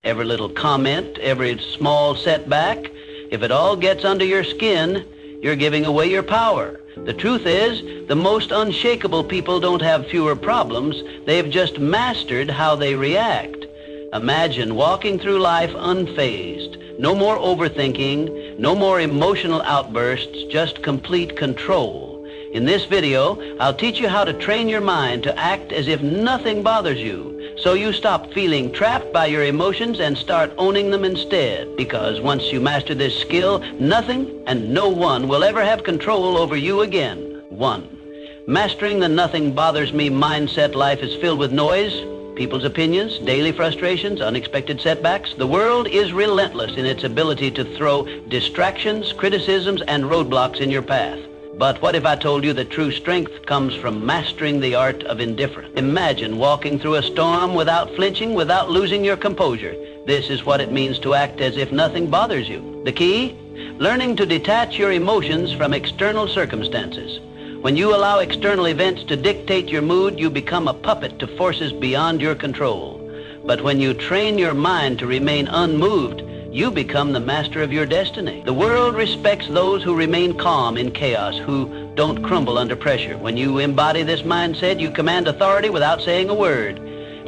every little comment, every small setback, if it all gets under your skin, you're giving away your power. The truth is, the most unshakable people don't have fewer problems. They've just mastered how they react. Imagine walking through life unfazed. No more overthinking, no more emotional outbursts, just complete control. In this video, I'll teach you how to train your mind to act as if nothing bothers you, so you stop feeling trapped by your emotions and start owning them instead. Because once you master this skill, nothing and no one will ever have control over you again. 1. Mastering the nothing bothers me mindset. Life is filled with noise, people's opinions, daily frustrations, unexpected setbacks. The world is relentless in its ability to throw distractions, criticisms, and roadblocks in your path. But what if I told you that true strength comes from mastering the art of indifference? Imagine walking through a storm without flinching, without losing your composure. This is what it means to act as if nothing bothers you. The key? Learning to detach your emotions from external circumstances. When you allow external events to dictate your mood, you become a puppet to forces beyond your control. But when you train your mind to remain unmoved, you become the master of your destiny. The world respects those who remain calm in chaos, who don't crumble under pressure. When you embody this mindset, you command authority without saying a word.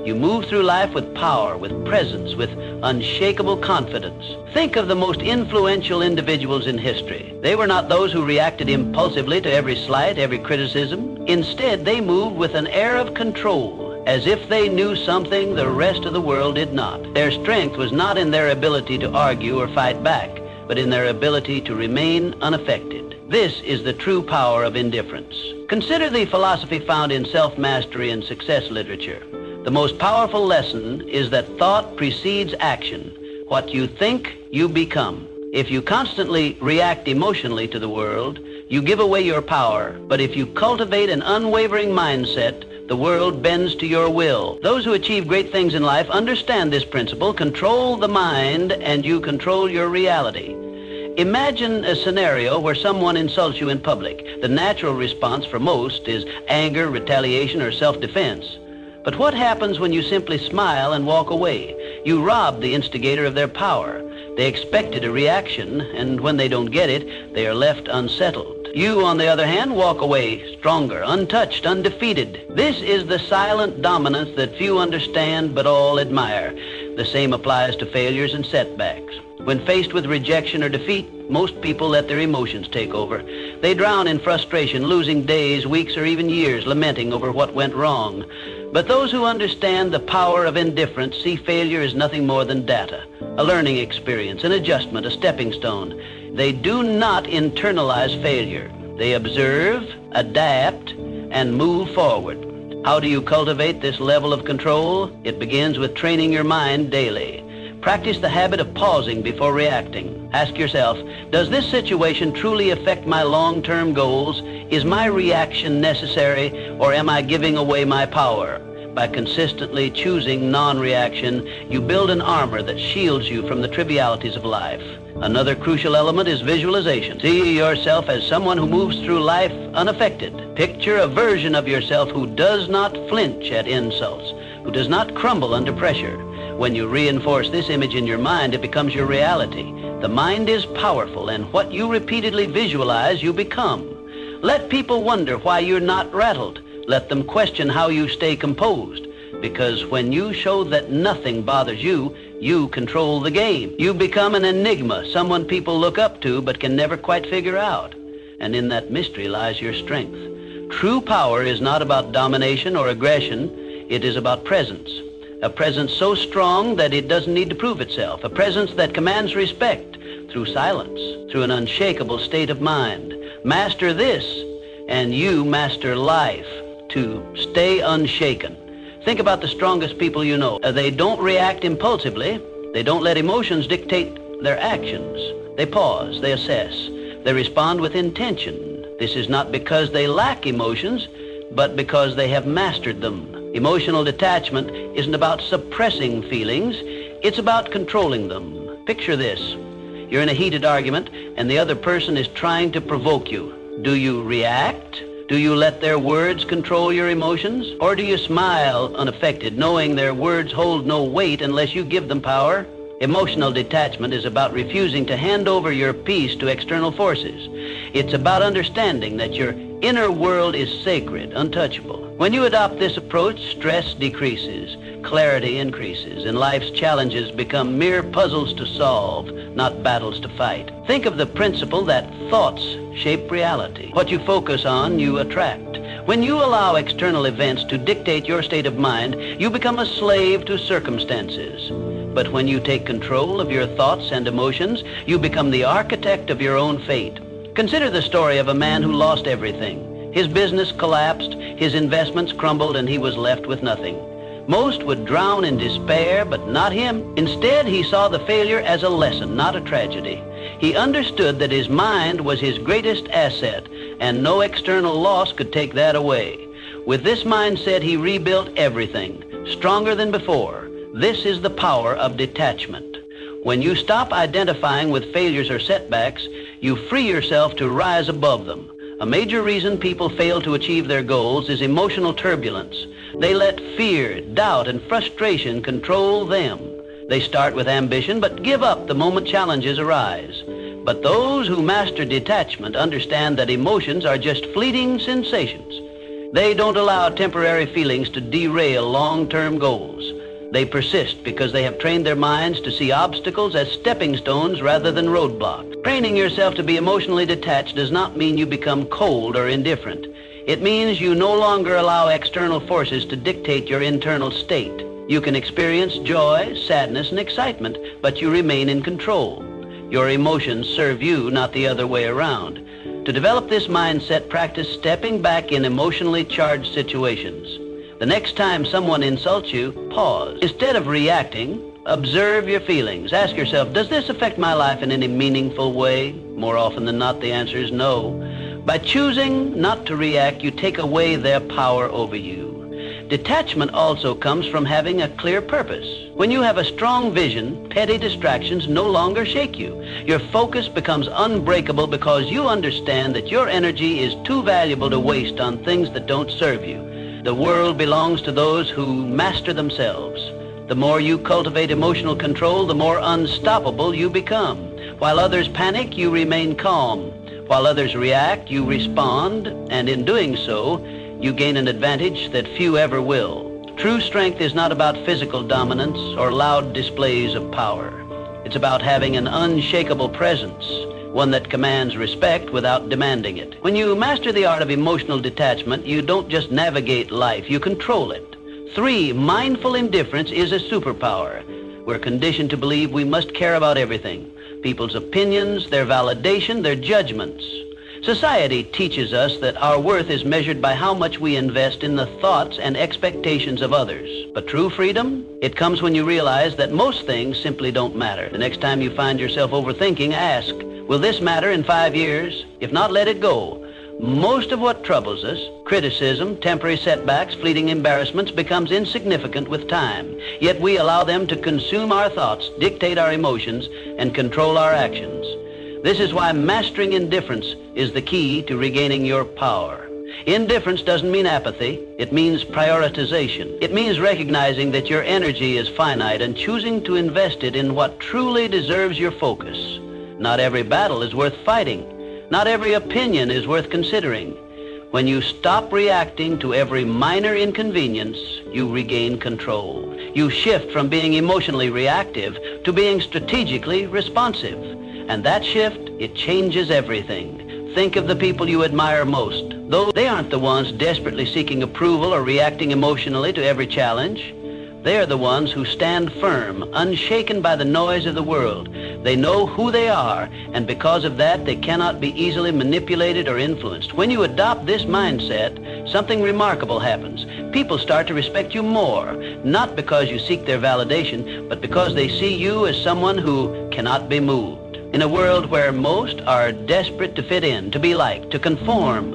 You move through life with power, with presence, with unshakable confidence. Think of the most influential individuals in history. They were not those who reacted impulsively to every slight, every criticism. Instead, they moved with an air of control, as if they knew something the rest of the world did not. Their strength was not in their ability to argue or fight back, but in their ability to remain unaffected. This is the true power of indifference. Consider the philosophy found in self-mastery and success literature. The most powerful lesson is that thought precedes action. What you think, you become. If you constantly react emotionally to the world, you give away your power. But if you cultivate an unwavering mindset, the world bends to your will. Those who achieve great things in life understand this principle. Control the mind and you control your reality. Imagine a scenario where someone insults you in public. The natural response for most is anger, retaliation, or self-defense. But what happens when you simply smile and walk away? You rob the instigator of their power. They expected a reaction, and when they don't get it, they are left unsettled. You, on the other hand, walk away stronger, untouched, undefeated. This is the silent dominance that few understand but all admire. The same applies to failures and setbacks. When faced with rejection or defeat, most people let their emotions take over. They drown in frustration, losing days, weeks, or even years lamenting over what went wrong. But those who understand the power of indifference see failure as nothing more than data, a learning experience, an adjustment, a stepping stone. They do not internalize failure. They observe, adapt, and move forward. How do you cultivate this level of control? It begins with training your mind daily. Practice the habit of pausing before reacting. Ask yourself, does this situation truly affect my long-term goals? Is my reaction necessary, or am I giving away my power? By consistently choosing non-reaction, you build an armor that shields you from the trivialities of life. Another crucial element is visualization. See yourself as someone who moves through life unaffected. Picture a version of yourself who does not flinch at insults, who does not crumble under pressure. When you reinforce this image in your mind, it becomes your reality. The mind is powerful, and what you repeatedly visualize, you become. Let people wonder why you're not rattled. Let them question how you stay composed. Because when you show that nothing bothers you, you control the game. You become an enigma, someone people look up to but can never quite figure out. And in that mystery lies your strength. True power is not about domination or aggression. It is about presence. A presence so strong that it doesn't need to prove itself. A presence that commands respect through silence, through an unshakable state of mind. Master this, and you master life. To stay unshaken. Think about the strongest people you know. They don't react impulsively. They don't let emotions dictate their actions. They pause, they assess, they respond with intention. This is not because they lack emotions, but because they have mastered them. Emotional detachment isn't about suppressing feelings, it's about controlling them. Picture this. You're in a heated argument and the other person is trying to provoke you. Do you react Do you let their words control your emotions? Or do you smile unaffected, knowing their words hold no weight unless you give them power? Emotional detachment is about refusing to hand over your peace to external forces. It's about understanding that your inner world is sacred, untouchable. When you adopt this approach, stress decreases, clarity increases, and life's challenges become mere puzzles to solve, not battles to fight. Think of the principle that thoughts shape reality. What you focus on, you attract. When you allow external events to dictate your state of mind, you become a slave to circumstances. But when you take control of your thoughts and emotions, you become the architect of your own fate. Consider the story of a man who lost everything. His business collapsed, his investments crumbled, and he was left with nothing. Most would drown in despair, but not him. Instead, he saw the failure as a lesson, not a tragedy. He understood that his mind was his greatest asset, and no external loss could take that away. With this mindset, he rebuilt everything, stronger than before. This is the power of detachment. When you stop identifying with failures or setbacks, you free yourself to rise above them. A major reason people fail to achieve their goals is emotional turbulence. They let fear, doubt, and frustration control them. They start with ambition, but give up the moment challenges arise. But those who master detachment understand that emotions are just fleeting sensations. They don't allow temporary feelings to derail long-term goals. They persist because they have trained their minds to see obstacles as stepping stones rather than roadblocks. Training yourself to be emotionally detached does not mean you become cold or indifferent. It means you no longer allow external forces to dictate your internal state. You can experience joy, sadness, and excitement, but you remain in control. Your emotions serve you, not the other way around. To develop this mindset, practice stepping back in emotionally charged situations. The next time someone insults you, pause. Instead of reacting, observe your feelings. Ask yourself, does this affect my life in any meaningful way? More often than not, the answer is no. By choosing not to react, you take away their power over you. Detachment also comes from having a clear purpose. When you have a strong vision, petty distractions no longer shake you. Your focus becomes unbreakable because you understand that your energy is too valuable to waste on things that don't serve you. The world belongs to those who master themselves. The more you cultivate emotional control, the more unstoppable you become. While others panic, you remain calm. While others react, you respond, and in doing so, you gain an advantage that few ever will. True strength is not about physical dominance or loud displays of power. It's about having an unshakable presence, one that commands respect without demanding it. When you master the art of emotional detachment, you don't just navigate life, you control it. 3, mindful indifference is a superpower. We're conditioned to believe we must care about everything. People's opinions, their validation, their judgments. Society teaches us that our worth is measured by how much we invest in the thoughts and expectations of others. But true freedom, it comes when you realize that most things simply don't matter. The next time you find yourself overthinking, ask, will this matter in 5 years? If not, let it go. Most of what troubles us, criticism, temporary setbacks, fleeting embarrassments, becomes insignificant with time. Yet we allow them to consume our thoughts, dictate our emotions, and control our actions. This is why mastering indifference is the key to regaining your power. Indifference doesn't mean apathy. It means prioritization. It means recognizing that your energy is finite and choosing to invest it in what truly deserves your focus. Not every battle is worth fighting. Not every opinion is worth considering. When you stop reacting to every minor inconvenience, you regain control. You shift from being emotionally reactive to being strategically responsive. And that shift, it changes everything. Think of the people you admire most. Though they aren't the ones desperately seeking approval or reacting emotionally to every challenge. They are the ones who stand firm, unshaken by the noise of the world. They know who they are, and because of that, they cannot be easily manipulated or influenced. When you adopt this mindset, something remarkable happens. People start to respect you more, not because you seek their validation, but because they see you as someone who cannot be moved. In a world where most are desperate to fit in, to be liked, to conform,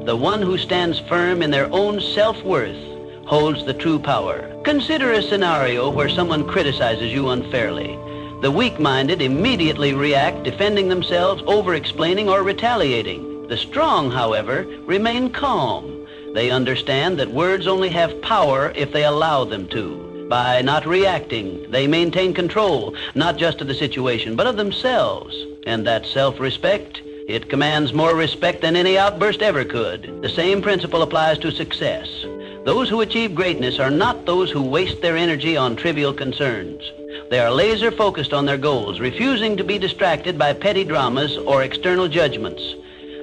the one who stands firm in their own self-worth holds the true power. Consider a scenario where someone criticizes you unfairly. The weak-minded immediately react, defending themselves, over-explaining, or retaliating. The strong, however, remain calm. They understand that words only have power if they allow them to. By not reacting, they maintain control, not just of the situation, but of themselves. And that self-respect, it commands more respect than any outburst ever could. The same principle applies to success. Those who achieve greatness are not those who waste their energy on trivial concerns. They are laser focused on their goals, refusing to be distracted by petty dramas or external judgments.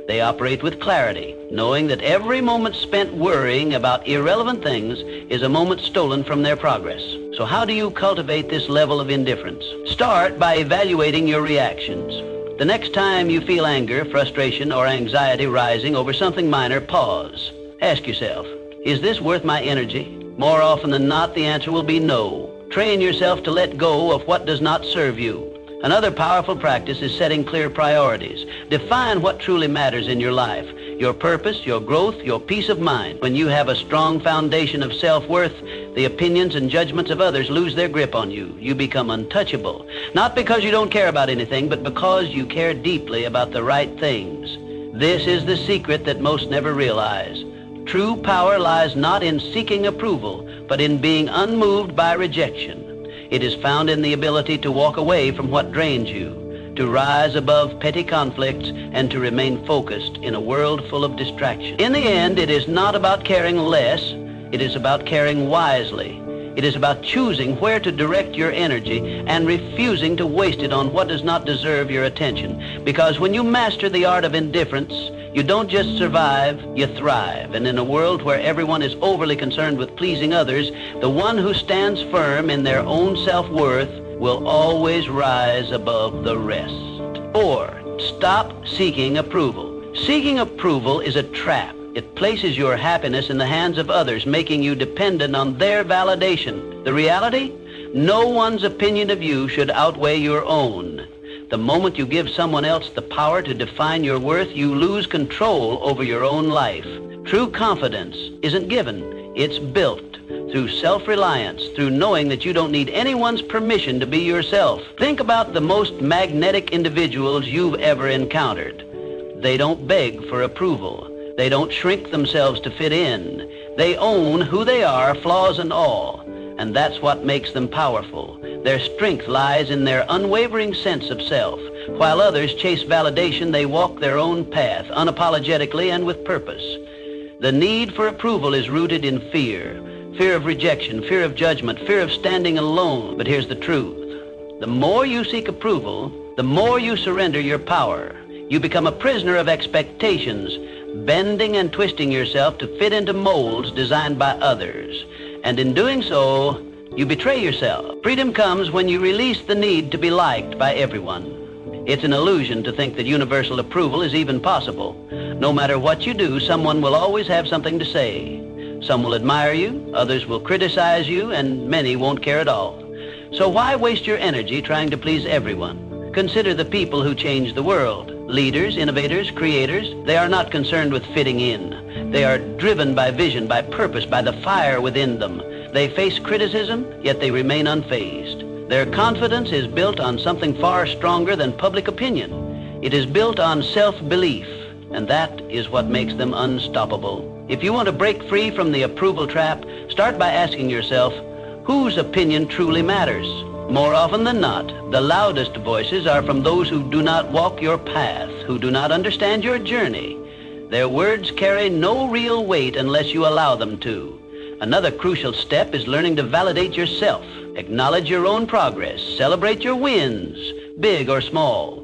They operate with clarity, knowing that every moment spent worrying about irrelevant things is a moment stolen from their progress. So how do you cultivate this level of indifference? Start by evaluating your reactions. The next time you feel anger, frustration, or anxiety rising over something minor, pause. Ask yourself, is this worth my energy? More often than not, the answer will be no. Train yourself to let go of what does not serve you. Another powerful practice is setting clear priorities. Define what truly matters in your life, your purpose, your growth, your peace of mind. When you have a strong foundation of self-worth, the opinions and judgments of others lose their grip on you. You become untouchable, not because you don't care about anything, but because you care deeply about the right things. This is the secret that most never realize. True power lies not in seeking approval, but in being unmoved by rejection. It is found in the ability to walk away from what drains you, to rise above petty conflicts, and to remain focused in a world full of distraction. In the end, it is not about caring less, it is about caring wisely. It is about choosing where to direct your energy and refusing to waste it on what does not deserve your attention. Because when you master the art of indifference, you don't just survive, you thrive. And in a world where everyone is overly concerned with pleasing others, the one who stands firm in their own self-worth will always rise above the rest. 4, stop seeking approval. Seeking approval is a trap. It places your happiness in the hands of others, making you dependent on their validation. The reality? No one's opinion of you should outweigh your own. The moment you give someone else the power to define your worth, you lose control over your own life. True confidence isn't given, it's built through self-reliance, through knowing that you don't need anyone's permission to be yourself. Think about the most magnetic individuals you've ever encountered. They don't beg for approval. They don't shrink themselves to fit in. They own who they are, flaws and all. And that's what makes them powerful. Their strength lies in their unwavering sense of self. While others chase validation, they walk their own path, unapologetically and with purpose. The need for approval is rooted in fear. Fear of rejection, fear of judgment, fear of standing alone. But here's the truth. The more you seek approval, the more you surrender your power. You become a prisoner of expectations, bending and twisting yourself to fit into molds designed by others. And in doing so, you betray yourself. Freedom comes when you release the need to be liked by everyone. It's an illusion to think that universal approval is even possible. No matter what you do, someone will always have something to say. Some will admire you, others will criticize you, and many won't care at all. So why waste your energy trying to please everyone? Consider the people who change the world. Leaders, innovators, creators, they are not concerned with fitting in. They are driven by vision, by purpose, by the fire within them. They face criticism, yet they remain unfazed. Their confidence is built on something far stronger than public opinion. It is built on self-belief, and that is what makes them unstoppable. If you want to break free from the approval trap, start by asking yourself, whose opinion truly matters? More often than not, the loudest voices are from those who do not walk your path, who do not understand your journey. Their words carry no real weight unless you allow them to. Another crucial step is learning to validate yourself. Acknowledge your own progress. Celebrate your wins, big or small.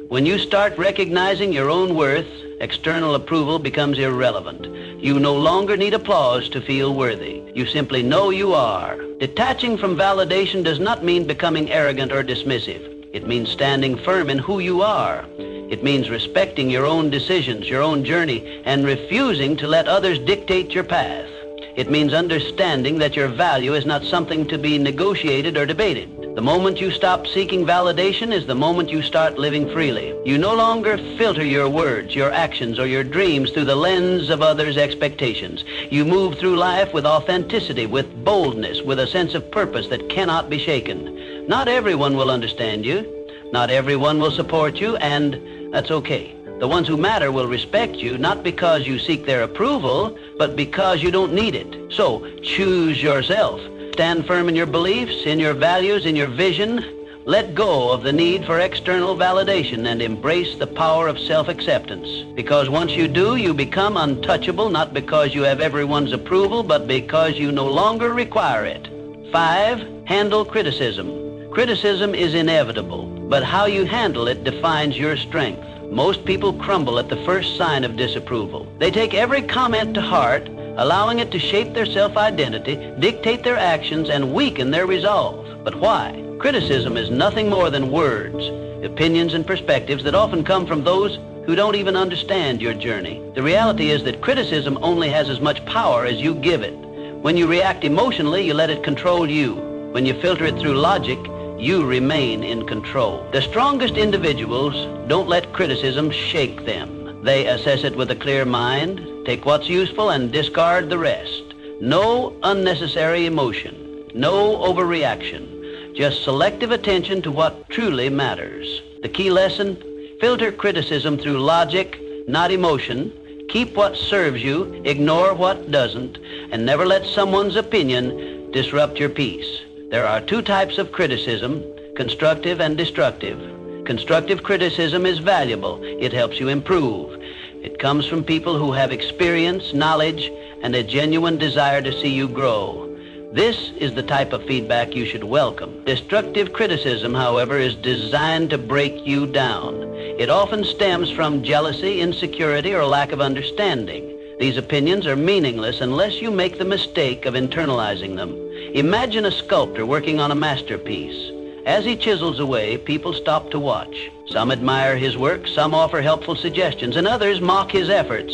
When you start recognizing your own worth, external approval becomes irrelevant. You no longer need applause to feel worthy. You simply know you are. Detaching from validation does not mean becoming arrogant or dismissive. It means standing firm in who you are. It means respecting your own decisions, your own journey, and refusing to let others dictate your path. It means understanding that your value is not something to be negotiated or debated. The moment you stop seeking validation is the moment you start living freely. You no longer filter your words, your actions, or your dreams through the lens of others' expectations. You move through life with authenticity, with boldness, with a sense of purpose that cannot be shaken. Not everyone will understand you. Not everyone will support you, and that's okay. The ones who matter will respect you, not because you seek their approval, but because you don't need it. So, choose yourself. Stand firm in your beliefs, in your values, in your vision. Let go of the need for external validation and embrace the power of self-acceptance. Because once you do, you become untouchable, not because you have everyone's approval, but because you no longer require it. 5, handle criticism. Criticism is inevitable, but how you handle it defines your strength. Most people crumble at the first sign of disapproval. They take every comment to heart, allowing it to shape their self-identity, dictate their actions, and weaken their resolve. But why? Criticism is nothing more than words, opinions, and perspectives that often come from those who don't even understand your journey. The reality is that criticism only has as much power as you give it. When you react emotionally, you let it control you. When you filter it through logic, you remain in control. The strongest individuals don't let criticism shake them. They assess it with a clear mind, take what's useful, and discard the rest. No unnecessary emotion, no overreaction, just selective attention to what truly matters. The key lesson: filter criticism through logic, not emotion. Keep what serves you, ignore what doesn't, and never let someone's opinion disrupt your peace. There are 2 types of criticism, constructive and destructive. Constructive criticism is valuable. It helps you improve. It comes from people who have experience, knowledge, and a genuine desire to see you grow. This is the type of feedback you should welcome. Destructive criticism, however, is designed to break you down. It often stems from jealousy, insecurity, or lack of understanding. These opinions are meaningless unless you make the mistake of internalizing them. Imagine a sculptor working on a masterpiece. As he chisels away, people stop to watch. Some admire his work, some offer helpful suggestions, and others mock his efforts.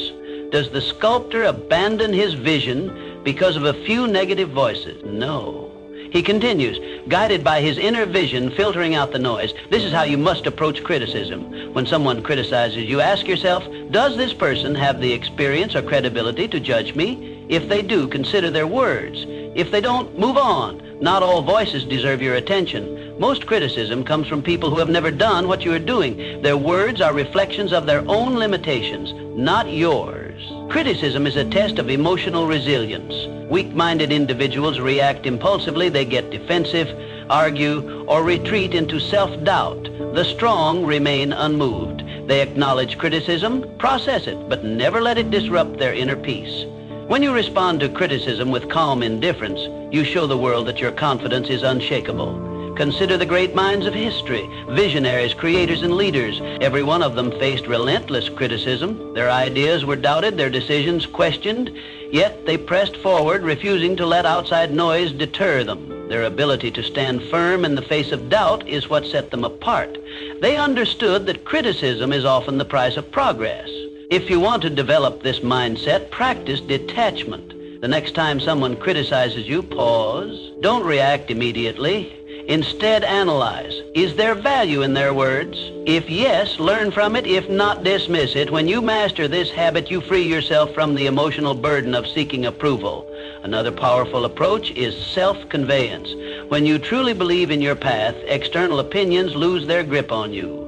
Does the sculptor abandon his vision because of a few negative voices? No. He continues, guided by his inner vision, filtering out the noise. This is how you must approach criticism. When someone criticizes you, ask yourself, does this person have the experience or credibility to judge me? If they do, consider their words. If they don't, move on. Not all voices deserve your attention. Most criticism comes from people who have never done what you are doing. Their words are reflections of their own limitations, not yours. Criticism is a test of emotional resilience. Weak-minded individuals react impulsively. They get defensive, argue, or retreat into self-doubt. The strong remain unmoved. They acknowledge criticism, process it, but never let it disrupt their inner peace. When you respond to criticism with calm indifference, you show the world that your confidence is unshakable. Consider the great minds of history, visionaries, creators, and leaders. Every one of them faced relentless criticism. Their ideas were doubted, their decisions questioned, yet they pressed forward, refusing to let outside noise deter them. Their ability to stand firm in the face of doubt is what set them apart. They understood that criticism is often the price of progress. If you want to develop this mindset, practice detachment. The next time someone criticizes you, pause. Don't react immediately. Instead, analyze. Is there value in their words? If yes, learn from it. If not, dismiss it. When you master this habit, you free yourself from the emotional burden of seeking approval. Another powerful approach is self-conveyance. When you truly believe in your path, external opinions lose their grip on you.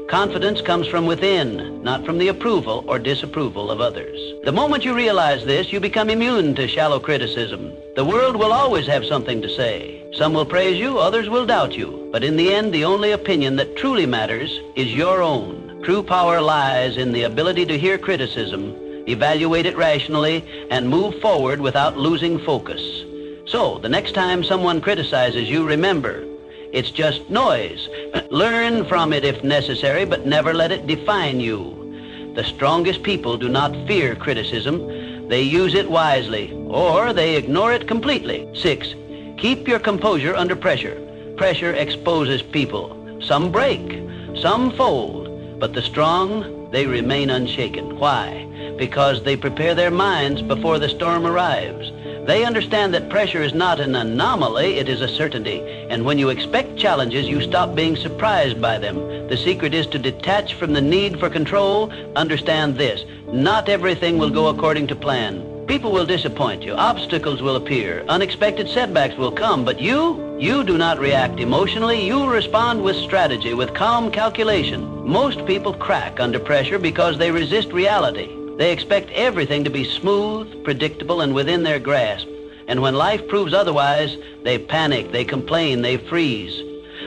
Confidence comes from within, not from the approval or disapproval of others. The moment you realize this, you become immune to shallow criticism. The world will always have something to say. Some will praise you, others will doubt you. But in the end, the only opinion that truly matters is your own. True power lies in the ability to hear criticism, evaluate it rationally, and move forward without losing focus. So, the next time someone criticizes you, remember, it's just noise. Learn from it if necessary, but never let it define you. The strongest people do not fear criticism. They use it wisely, or they ignore it completely. 6, keep your composure under pressure. Pressure exposes people. Some break, some fold, but the strong, they remain unshaken. Why? Because they prepare their minds before the storm arrives. They understand that pressure is not an anomaly, it is a certainty. And when you expect challenges, you stop being surprised by them. The secret is to detach from the need for control. Understand this: not everything will go according to plan. People will disappoint you. Obstacles will appear. Unexpected setbacks will come. But you do not react emotionally. You respond with strategy, with calm calculation. Most people crack under pressure because they resist reality. They expect everything to be smooth, predictable, and within their grasp. And when life proves otherwise, they panic, they complain, they freeze.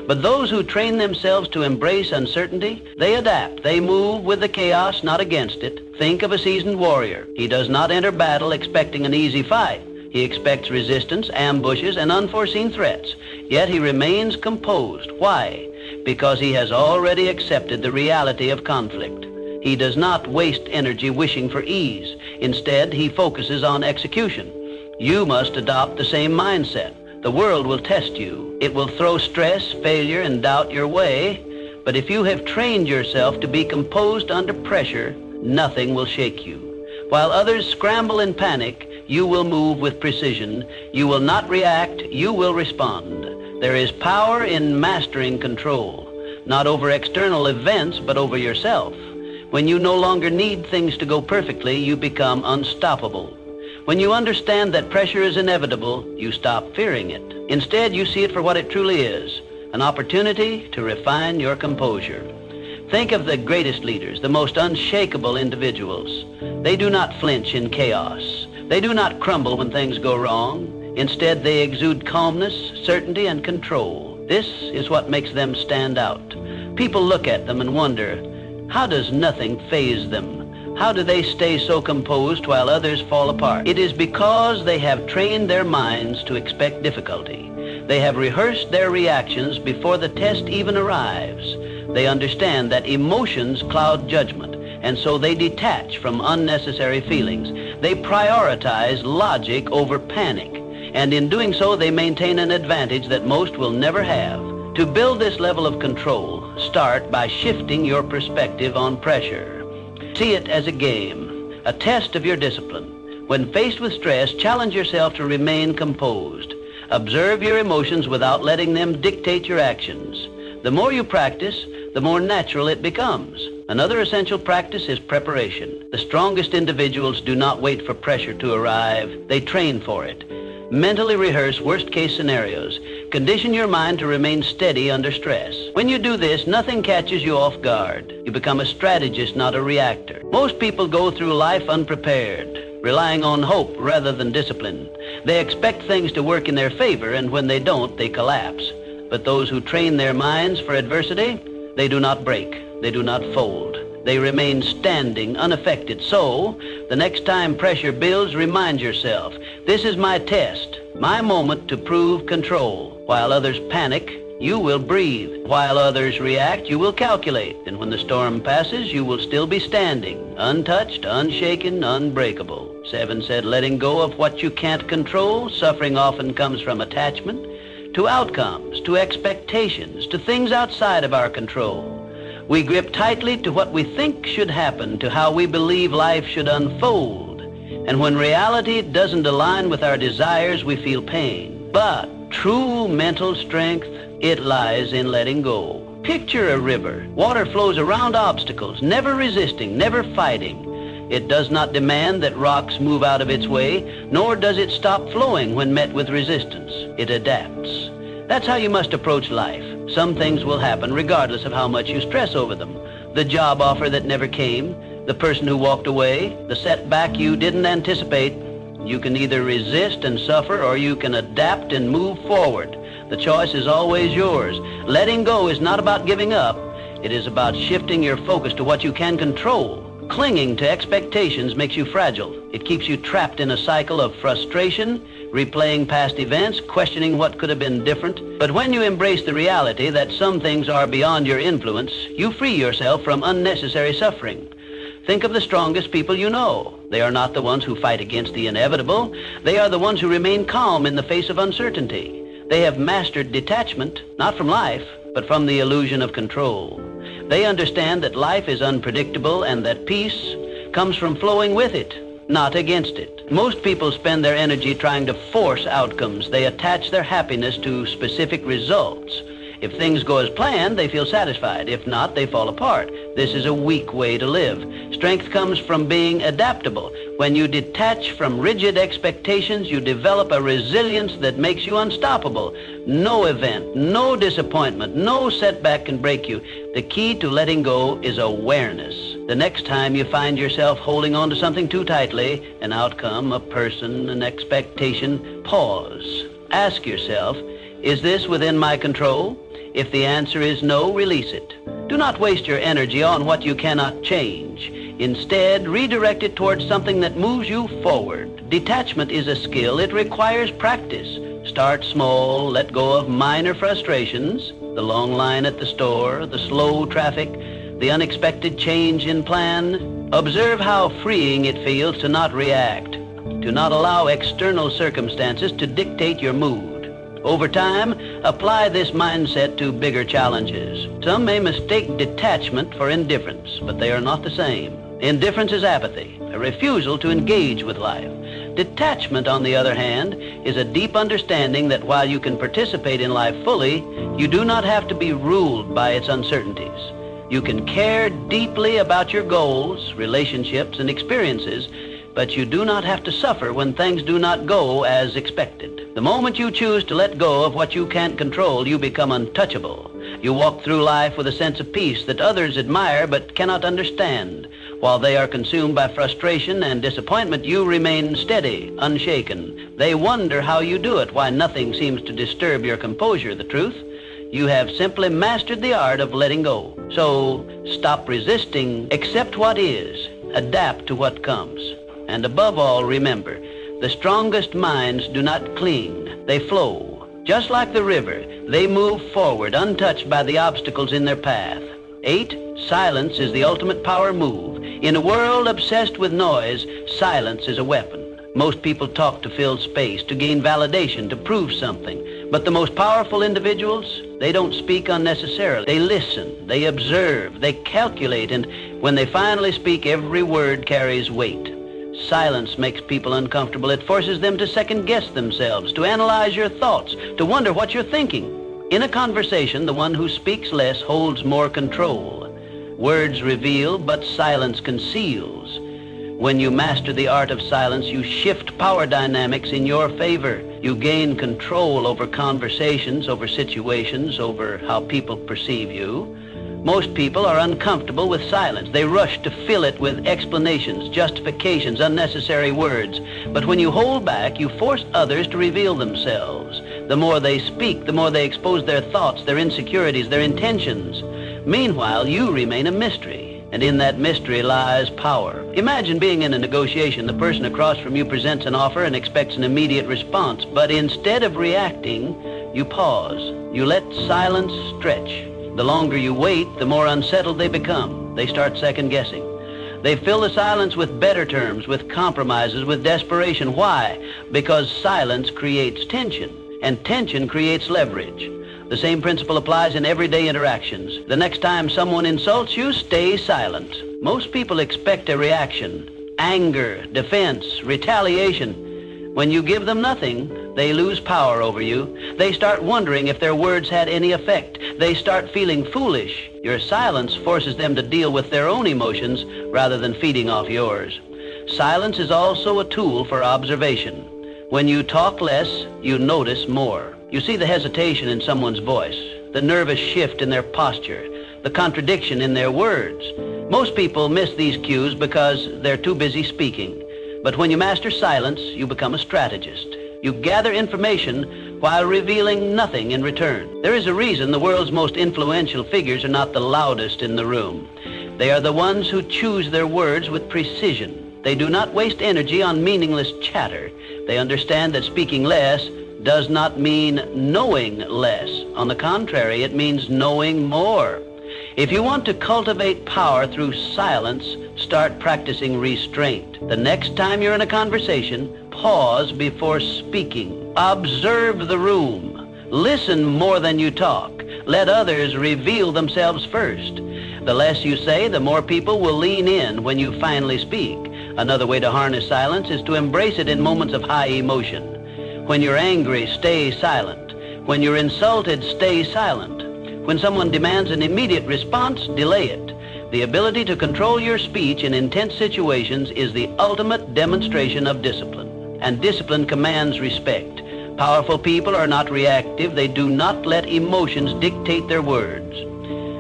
But those who train themselves to embrace uncertainty, they adapt. They move with the chaos, not against it. Think of a seasoned warrior. He does not enter battle expecting an easy fight. He expects resistance, ambushes, and unforeseen threats. Yet he remains composed. Why? Because he has already accepted the reality of conflict. He does not waste energy wishing for ease. Instead, he focuses on execution. You must adopt the same mindset. The world will test you. It will throw stress, failure, and doubt your way. But if you have trained yourself to be composed under pressure, nothing will shake you. While others scramble in panic, you will move with precision. You will not react, you will respond. There is power in mastering control, not over external events, but over yourself. When you no longer need things to go perfectly, you become unstoppable. When you understand that pressure is inevitable, you stop fearing it. Instead, you see it for what it truly is, an opportunity to refine your composure. Think of the greatest leaders, the most unshakable individuals. They do not flinch in chaos. They do not crumble when things go wrong. Instead, they exude calmness, certainty, and control. This is what makes them stand out. People look at them and wonder, how does nothing faze them? How do they stay so composed while others fall apart? It is because they have trained their minds to expect difficulty. They have rehearsed their reactions before the test even arrives. They understand that emotions cloud judgment, and so they detach from unnecessary feelings. They prioritize logic over panic, and in doing so, they maintain an advantage that most will never have. To build this level of control, start by shifting your perspective on pressure. See it as a game, a test of your discipline. When faced with stress, challenge yourself to remain composed. Observe your emotions without letting them dictate your actions. The more you practice, the more natural it becomes. Another essential practice is preparation. The strongest individuals do not wait for pressure to arrive. They train for it. Mentally rehearse worst-case scenarios. Condition your mind to remain steady under stress. When you do this, nothing catches you off guard. You become a strategist, not a reactor. Most people go through life unprepared, relying on hope rather than discipline. They expect things to work in their favor, and when they don't, they collapse. But those who train their minds for adversity, they do not break. They do not fold. They remain standing, unaffected. So, the next time pressure builds, remind yourself, this is my test, my moment to prove control. While others panic, you will breathe. While others react, you will calculate. And when the storm passes, you will still be standing, untouched, unshaken, unbreakable. 7 said, letting go of what you can't control. Suffering often comes from attachment to outcomes, to expectations, to things outside of our control. We grip tightly to what we think should happen, to how we believe life should unfold. And when reality doesn't align with our desires, we feel pain. But true mental strength, it lies in letting go. Picture a river. Water flows around obstacles, never resisting, never fighting. It does not demand that rocks move out of its way, nor does it stop flowing when met with resistance. It adapts. That's how you must approach life. Some things will happen regardless of how much you stress over them. The job offer that never came, the person who walked away, the setback you didn't anticipate. You can either resist and suffer, or you can adapt and move forward. The choice is always yours. Letting go is not about giving up. It is about shifting your focus to what you can control. Clinging to expectations makes you fragile. It keeps you trapped in a cycle of frustration, replaying past events, questioning what could have been different. But when you embrace the reality that some things are beyond your influence, you free yourself from unnecessary suffering. Think of the strongest people you know. They are not the ones who fight against the inevitable. They are the ones who remain calm in the face of uncertainty. They have mastered detachment, not from life, but from the illusion of control. They understand that life is unpredictable and that peace comes from flowing with it, not against it. Most people spend their energy trying to force outcomes. They attach their happiness to specific results. If things go as planned, they feel satisfied. If not, they fall apart. This is a weak way to live. Strength comes from being adaptable. When you detach from rigid expectations, you develop a resilience that makes you unstoppable. No event, no disappointment, no setback can break you. The key to letting go is awareness. The next time you find yourself holding on to something too tightly, an outcome, a person, an expectation, pause. Ask yourself, is this within my control? If the answer is no, release it. Do not waste your energy on what you cannot change. Instead, redirect it towards something that moves you forward. Detachment is a skill. It requires practice. Start small, let go of minor frustrations, the long line at the store, the slow traffic, the unexpected change in plan. Observe how freeing it feels to not react, to not allow external circumstances to dictate your mood. Over time, apply this mindset to bigger challenges. Some may mistake detachment for indifference, but they are not the same. Indifference is apathy, a refusal to engage with life. Detachment, on the other hand, is a deep understanding that while you can participate in life fully, you do not have to be ruled by its uncertainties. You can care deeply about your goals, relationships, and experiences, but you do not have to suffer when things do not go as expected. The moment you choose to let go of what you can't control, you become untouchable. You walk through life with a sense of peace that others admire but cannot understand. While they are consumed by frustration and disappointment, you remain steady, unshaken. They wonder how you do it, why nothing seems to disturb your composure. The truth? You have simply mastered the art of letting go. So stop resisting, accept what is, adapt to what comes. And above all, remember, the strongest minds do not cling, they flow. Just like the river, they move forward untouched by the obstacles in their path. 8, silence is the ultimate power move. In a world obsessed with noise, silence is a weapon. Most people talk to fill space, to gain validation, to prove something. But the most powerful individuals, they don't speak unnecessarily. They listen, they observe, they calculate, and when they finally speak, every word carries weight. Silence makes people uncomfortable. It forces them to second-guess themselves, to analyze your thoughts, to wonder what you're thinking. In a conversation, the one who speaks less holds more control. Words reveal, but silence conceals. When you master the art of silence, you shift power dynamics in your favor. You gain control over conversations, over situations, over how people perceive you. Most people are uncomfortable with silence. They rush to fill it with explanations, justifications, unnecessary words. But when you hold back, you force others to reveal themselves. The more they speak, the more they expose their thoughts, their insecurities, their intentions. Meanwhile, you remain a mystery, and in that mystery lies power. Imagine being in a negotiation. The person across from you presents an offer and expects an immediate response, but instead of reacting, you pause. You let silence stretch. The longer you wait, the more unsettled they become. They start second-guessing. They fill the silence with better terms, with compromises, with desperation. Why? Because silence creates tension, and tension creates leverage. The same principle applies in everyday interactions. The next time someone insults you, stay silent. Most people expect a reaction: anger, defense, retaliation. When you give them nothing, they lose power over you. They start wondering if their words had any effect. They start feeling foolish. Your silence forces them to deal with their own emotions rather than feeding off yours. Silence is also a tool for observation. When you talk less, you notice more. You see the hesitation in someone's voice, the nervous shift in their posture, the contradiction in their words. Most people miss these cues because they're too busy speaking. But when you master silence, you become a strategist. You gather information while revealing nothing in return. There is a reason the world's most influential figures are not the loudest in the room. They are the ones who choose their words with precision. They do not waste energy on meaningless chatter. They understand that speaking less does not mean knowing less. On the contrary, it means knowing more. If you want to cultivate power through silence, start practicing restraint. The next time you're in a conversation, pause before speaking. Observe the room. Listen more than you talk. Let others reveal themselves first. The less you say, the more people will lean in when you finally speak. Another way to harness silence is to embrace it in moments of high emotion. When you're angry, stay silent. When you're insulted, stay silent. When someone demands an immediate response, delay it. The ability to control your speech in intense situations is the ultimate demonstration of discipline, and discipline commands respect. Powerful people are not reactive. They do not let emotions dictate their words.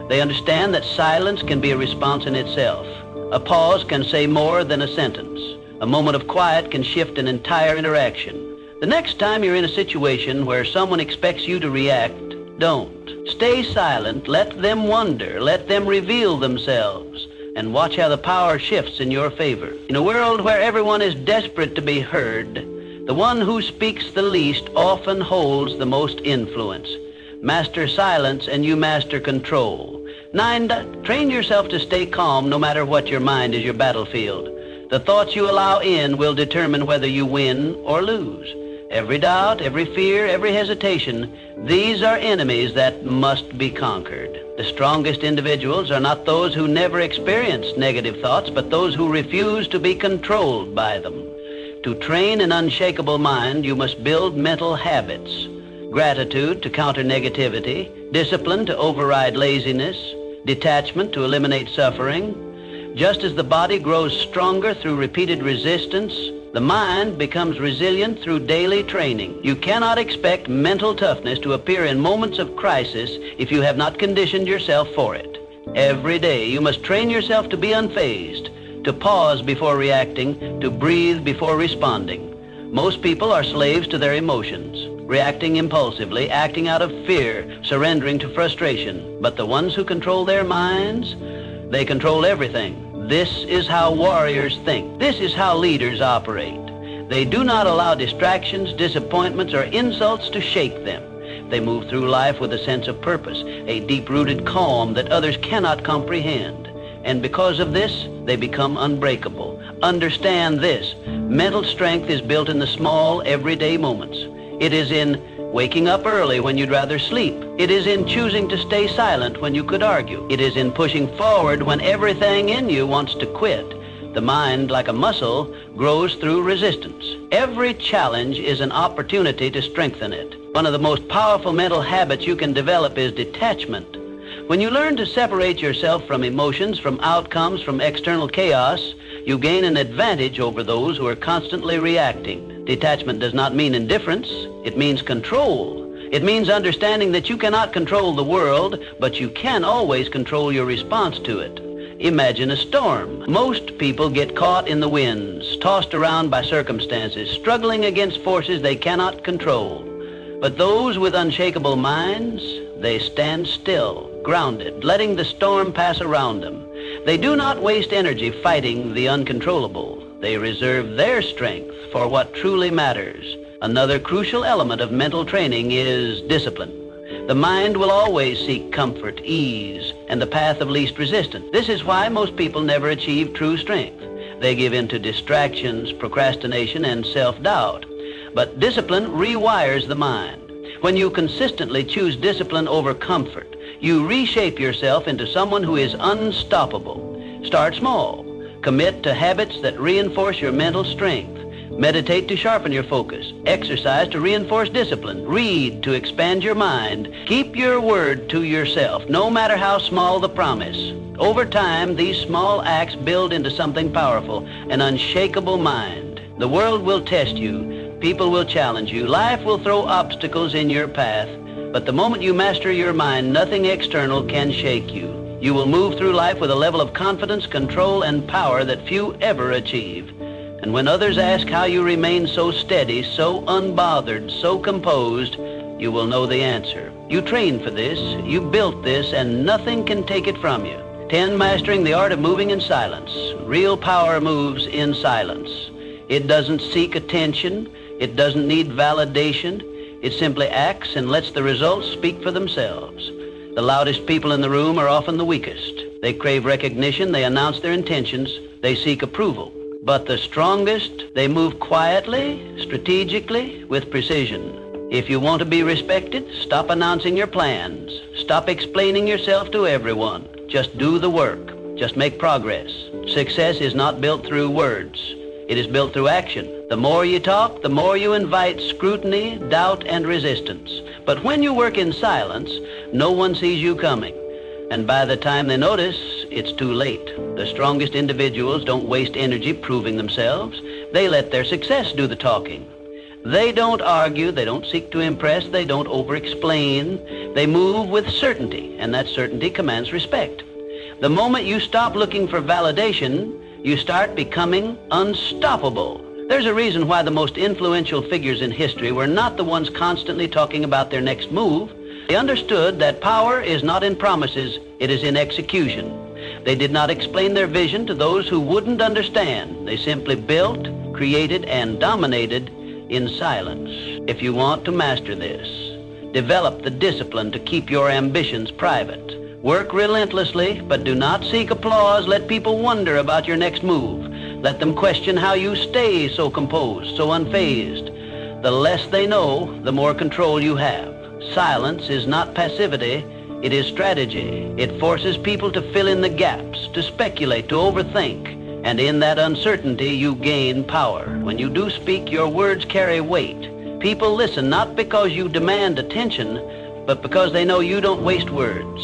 They understand that silence can be a response in itself. A pause can say more than a sentence. A moment of quiet can shift an entire interaction. The next time you're in a situation where someone expects you to react, don't. Stay silent, let them wonder, let them reveal themselves, and watch how the power shifts in your favor. In a world where everyone is desperate to be heard, the one who speaks the least often holds the most influence. Master silence and you master control. 9, train yourself to stay calm no matter what your mind is your battlefield. The thoughts you allow in will determine whether you win or lose. Every doubt, every fear, every hesitation, these are enemies that must be conquered. The strongest individuals are not those who never experience negative thoughts, but those who refuse to be controlled by them. To train an unshakable mind, you must build mental habits. Gratitude to counter negativity, discipline to override laziness, detachment to eliminate suffering. Just as the body grows stronger through repeated resistance, the mind becomes resilient through daily training. You cannot expect mental toughness to appear in moments of crisis if you have not conditioned yourself for it. Every day you must train yourself to be unfazed, to pause before reacting, to breathe before responding. Most people are slaves to their emotions, reacting impulsively, acting out of fear, surrendering to frustration. But the ones who control their minds, they control everything. This is how warriors think. This is how leaders operate. They do not allow distractions, disappointments, or insults to shake them. They move through life with a sense of purpose, a deep-rooted calm that others cannot comprehend. And because of this, they become unbreakable. Understand this: mental strength is built in the small, everyday moments. It is in waking up early when you'd rather sleep. It is in choosing to stay silent when you could argue. It is in pushing forward when everything in you wants to quit. The mind, like a muscle, grows through resistance. Every challenge is an opportunity to strengthen it. One of the most powerful mental habits you can develop is detachment. When you learn to separate yourself from emotions, from outcomes, from external chaos, you gain an advantage over those who are constantly reacting. Detachment does not mean indifference. It means control. It means understanding that you cannot control the world, but you can always control your response to it. Imagine a storm. Most people get caught in the winds, tossed around by circumstances, struggling against forces they cannot control. But those with unshakable minds, they stand still, grounded, letting the storm pass around them. They do not waste energy fighting the uncontrollable. They reserve their strength for what truly matters. Another crucial element of mental training is discipline. The mind will always seek comfort, ease, and the path of least resistance. This is why most people never achieve true strength. They give in to distractions, procrastination, and self-doubt. But discipline rewires the mind. When you consistently choose discipline over comfort, you reshape yourself into someone who is unstoppable. Start small. Commit to habits that reinforce your mental strength. Meditate to sharpen your focus. Exercise to reinforce discipline. Read to expand your mind. Keep your word to yourself, no matter how small the promise. Over time, these small acts build into something powerful, an unshakable mind. The world will test you. People will challenge you. Life will throw obstacles in your path. But the moment you master your mind, nothing external can shake you. You will move through life with a level of confidence, control, and power that few ever achieve. And when others ask how you remain so steady, so unbothered, so composed, you will know the answer. You trained for this, you built this, and nothing can take it from you. 10, mastering the art of moving in silence. Real power moves in silence. It doesn't seek attention. It doesn't need validation. It simply acts and lets the results speak for themselves. The loudest people in the room are often the weakest. They crave recognition, they announce their intentions, they seek approval. But the strongest, they move quietly, strategically, with precision. If you want to be respected, stop announcing your plans. Stop explaining yourself to everyone. Just do the work. Just make progress. Success is not built through words. It is built through action. The more you talk, the more you invite scrutiny, doubt, and resistance. But when you work in silence, no one sees you coming. And by the time they notice, it's too late. The strongest individuals don't waste energy proving themselves. They let their success do the talking. They don't argue, they don't seek to impress, they don't over-explain. They move with certainty, and that certainty commands respect. The moment you stop looking for validation, you start becoming unstoppable. There's a reason why the most influential figures in history were not the ones constantly talking about their next move. They understood that power is not in promises, it is in execution. They did not explain their vision to those who wouldn't understand. They simply built, created, and dominated in silence. If you want to master this, develop the discipline to keep your ambitions private. Work relentlessly, but do not seek applause. Let people wonder about your next move. Let them question how you stay so composed, so unfazed. The less they know, the more control you have. Silence is not passivity, it is strategy. It forces people to fill in the gaps, to speculate, to overthink. And in that uncertainty, you gain power. When you do speak, your words carry weight. People listen not because you demand attention, but because they know you don't waste words.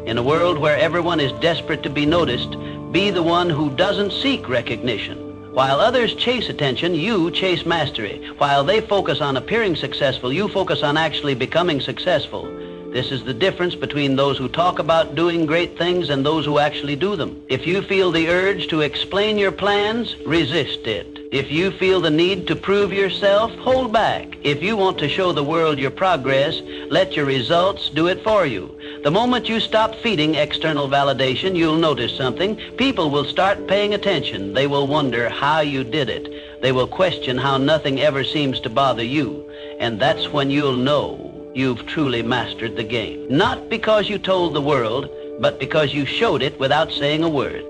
In a world where everyone is desperate to be noticed, be the one who doesn't seek recognition. While others chase attention, you chase mastery. While they focus on appearing successful, you focus on actually becoming successful. This is the difference between those who talk about doing great things and those who actually do them. If you feel the urge to explain your plans, resist it. If you feel the need to prove yourself, hold back. If you want to show the world your progress, let your results do it for you. The moment you stop feeding external validation, you'll notice something. People will start paying attention. They will wonder how you did it. They will question how nothing ever seems to bother you. And that's when you'll know you've truly mastered the game. Not because you told the world, but because you showed it without saying a word.